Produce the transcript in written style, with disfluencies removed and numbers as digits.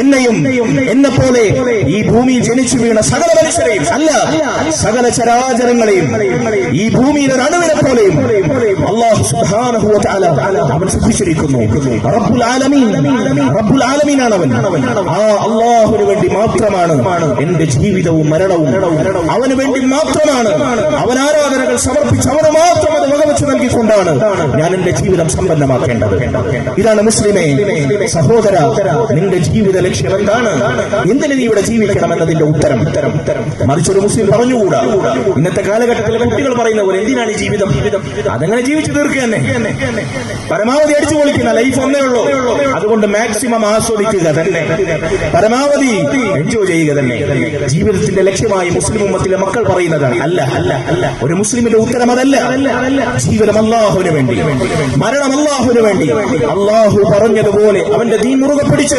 എന്നെയും എന്നെ പോലെ ഈ ഭൂമിയിൽ ജനിച്ചു വീണ സകല മനുഷ്യരെയും അല്ല സകല ചരാചരങ്ങളെയും ഈ ഭൂമിയിൽ ഒരു അണുവിനെ പോലെയും അല്ലാഹു സുബ്ഹാനഹു വ തആല അവൻ സൃഷ്ടിച്ചിരിക്കുന്നു. റബ്ബുൽ ആലമീനാണ് അവൻ. ആ അല്ലാഹുവിന് വേണ്ടി മാത്രമാണ് എന്റെ ജീവിതവും മരണവും. അവന് വേണ്ടി മാത്രമാണ്. അവൻ ആരാധനകൾ സമർപ്പിച്ച് അവന് മാത്രം അത് വകവെച്ച് നൽകിക്കൊണ്ടാണ് ഞാൻ എന്റെ ജീവിതം സമ്പന്നമാക്കേണ്ടത്. ഇതാണ് മുസ്ലിമേ, സഹോദര, നിന്റെ ജീവിത ലക്ഷ്യം എന്താണ്? എന്തിന് നീ ഇവിടെ ജീവിക്കണം എന്നതിന്റെ ഉത്തരം മറിച്ചൊരു മുസ്ലിം പറഞ്ഞുകൂടാ. ഇന്നത്തെ കാലഘട്ടത്തിലെ കുട്ടികൾ പറയുന്ന പോലെ എന്തിനാണ് ഈ ജീവിതം? അതങ്ങനെ ജീവിച്ചു തീർക്കുക തന്നെ. പരമാവധി അടിച്ചു പൊളിക്കുന്ന ലൈഫ് ഒന്നേ ഉള്ളൂ. അതുകൊണ്ട് മാക്സിമം ആസ്വദിക്കുക തന്നെ, പരമാവധി എൻജോയ് ചെയ്യുക തന്നെ ജീവിതത്തിന്റെ ലക്ഷ്യമായി മുസ്ലിം ഉമ്മത്തിലെ മക്കൾ പറയുന്നതാണ്. അല്ല, ഒരു മുസ്ലിമിന്റെ ഉത്തരം അതല്ല. ജീവിതം അല്ലാഹുവിന് വേണ്ടി, മരണം അല്ലാഹുവിന് വേണ്ടി. അല്ലാഹു പറഞ്ഞതുപോലെ അവന്റെ ദീൻ മുറുകെ പിടിച്ച്